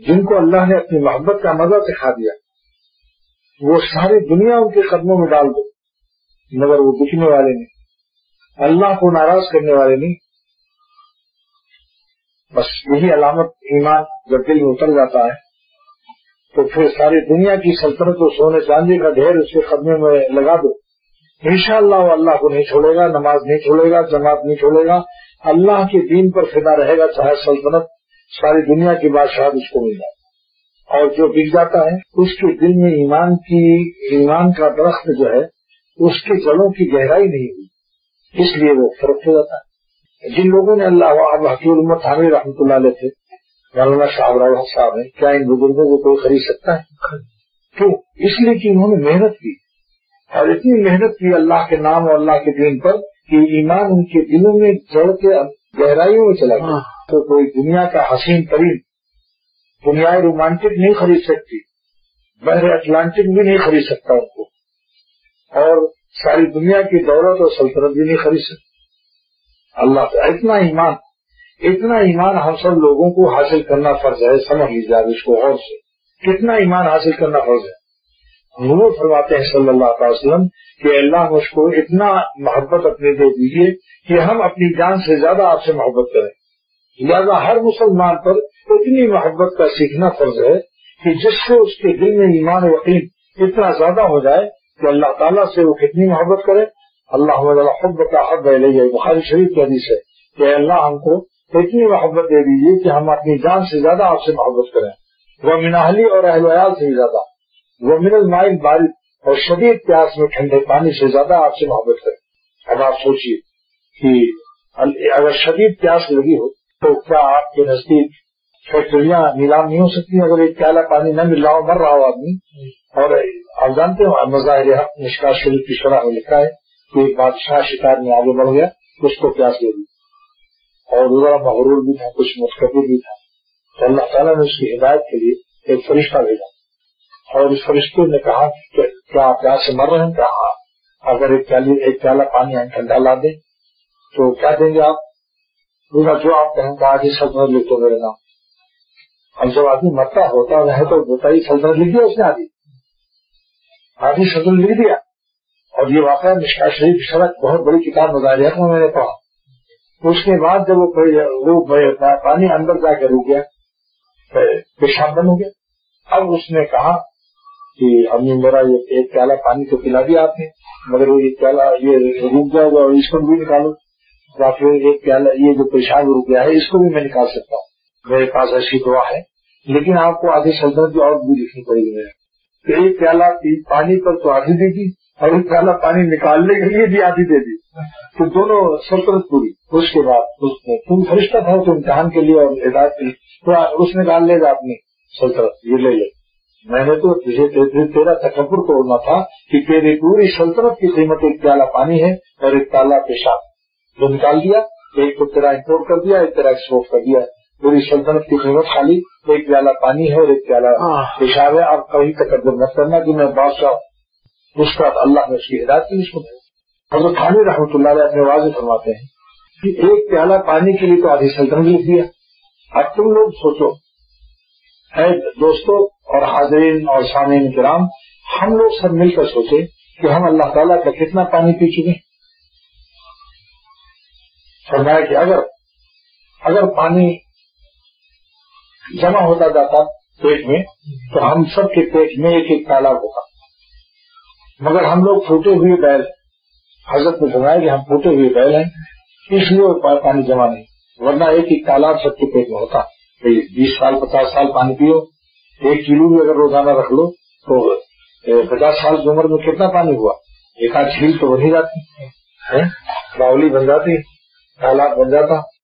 जिनको अल्लाह ने अपनी मोहब्बत का मजा सिखा दिया, वो सारी दुनिया उनके कदमों में डाल दो, मगर वो बिकने वाले नहीं, अल्लाह को नाराज करने वाले नहीं। बस यही अलामत ईमान जब दिल में उतर जाता है तो फिर सारी दुनिया की सल्तनत और सोने चांदी का ढेर उसके कदमों में लगा दो, इंशाअल्लाह वो अल्लाह को नहीं छोड़ेगा, नमाज नहीं छोड़ेगा, जमात नहीं छोड़ेगा, अल्लाह के दीन पर फिदा रहेगा, चाहे सल्तनत सारी दुनिया की बादशाह उसको मिल जाए। और जो बिक जाता है उसके दिल में ईमान का दरख्त जो है उसके जड़ों की गहराई नहीं हुई, इसलिए वो फर्क हो जाता है। जिन लोगों ने अल्लाह हकीम उम्मत हामिद रहमतुल्लाह अलैह थे, मौलाना साहब रावत साहब है, क्या इन बुजुर्गों को कोई खरीद सकता है? क्यों? इसलिए कि उन्होंने मेहनत की, और इतनी मेहनत की अल्लाह के नाम और अल्लाह के दीन पर कि ईमान उनके दिलों में जड़ के गहराइयों में चला गया। तो कोई दुनिया का हसीन तरीन दुनियाई रोमांटिक नहीं खरीद सकती, बहरे अटलांटिक भी नहीं खरीद सकता उनको, और सारी दुनिया की दौलत और सल्तनत भी नहीं खरीद सकती। अल्लाह का इतना ईमान हम सब लोगों को हासिल करना फर्ज है। समझ लीजिए आप इसको और से, कितना ईमान हासिल करना फर्ज है। हुजूर फरमाते हैं सल्लल्लाहु अलैहि वसल्लम कि अल्लाह मुझको इतना मोहब्बत अपने दे दीजिए कि हम अपनी जान से ज्यादा आपसे मोहब्बत करें। लिहाजा हर मुसलमान पर इतनी मोहब्बत का सीखना फर्ज है कि जिससे उसके दिल में ईमान यकीन इतना ज्यादा हो जाए कि अल्लाह ताला से वो कितनी मोहब्बत करे। अल्लाह बुखारी शरीफ की हदीस है कि अल्लाह हमको इतनी मोहब्बत दे दीजिए कि हम अपनी जान से ज्यादा आपसे मोहब्बत करें, वह मिनाहली और अहल से भी ज्यादा, वो मिनल माइल बारिश और शदीद प्यास में ठंडे पानी से ज्यादा आपसे मोहब्बत करें। अब आप सोचिए कि अगर शदीद प्यास लगी हो तो क्या आपके नजदीक फैक्ट्रियां नीलाम नहीं हो सकती? अगर एक प्याला पानी न मिल रहा हो, मर रहा हो आदमी, और आप जानते हो मज़ाहिर हक मिशकात शरीफ की शरह में लिखा है कि एक बादशाह शिकार में आगे बढ़ गया, उसको प्यास लगी और जरा मगरूर भी था, कुछ मुतकब्बिर भी था, तो अल्लाह ताला ने उसकी हिदायत के लिए एक फरिश्ता भेजा और उस फरिश्ते ने कहा कि क्या आप प्यास से मर रहे हैं? कहा अगर एक प्याला पानी हम ठंडा ला दें तो क्या देंगे आप? जो आप कहें कहा कि सल्तनत लिख दो मेरे नाम। अब जब आदमी मरता होता है तो बताइए सल्तनत लिख दिया उसने, आदि सल्तनत लिख दिया। और ये वाकया मिशकात शरीफ की शरह बहुत बड़ी किताब मज़ाहिर हक में मैंने पढ़ा। उसके बाद जब वो पानी अंदर जाकर रुक गया, पेशाब बंद हो गया। अब उसने कहा कि अम्मी मेरा ये एक प्याला पानी तो पिला दिया आपने, मगर वो एक प्याला ये रुक जाएगा और इसको भी निकालो, या फिर एक प्याला ये जो पेशाब रुक गया है इसको भी मैं निकाल सकता हूँ, मेरे पास ऐसी दुआ है, लेकिन आपको आधी सल्तनत की और भी लिखनी पड़ेगी मेरे। तो एक प्याला पानी पर तो आधी दे दी और एक प्याला पानी निकालने के लिए भी आधी दे दी, तो दोनों सल्तनत पूरी। उसके बाद उसने तुम फरिश्ता था तो इम्तिहान के लिए और हिदायत के लिए, तो उसने कहा लेगा अपनी सल्तनत, ये ले ले। मैंने तो तुझे तेरा तकब्बुर तोड़ना था कि तेरी पूरी सल्तनत की कीमत एक प्याला पानी है और एक प्याला पेशाब, जो निकाल दिया, एक तो तेरा इम्पोर्ट कर दिया, एक तेरा एक्सपोर्ट कर दिया। पूरी सल्तनत की कीमत खाली एक प्याला पानी है और एक प्याला पेशाब है। आप कभी तकब्बुर मत करना कि मैं बादशाह। उसका अल्लाह ने उसकी हिदायत की निस्बत है। हज़रत थानी रहमतुल्लाह अलैह अपने वाज़े फरमाते हैं कि एक प्याला पानी के लिए तो आधी सल्तनत लिख दिया। अब तुम लोग सोचो, है दोस्तों और हाज़रीन और सामीन किराम, हम लोग सब मिलकर सोचे कि हम अल्लाह ताला का कितना पानी पी चुके। फरमाया कि अगर पानी जमा होता जाता पेट में तो हम सब के पेट में एक एक तालाब होता, मगर हम लोग फूटे हुए बैल, हजरत ने फरमाया कि हम फूटे हुए बैल हैं, इसलिए पानी जमा नहीं, वरना एक एक तालाब सबके पेट में होता। 20 साल 50 साल पानी पियो, 1 किलो भी अगर रोजाना रख लो तो 50 साल की उम्र में कितना पानी हुआ? एक आध झील तो बन ही जाती है, बावली बन जाती, तालाब बन जाता।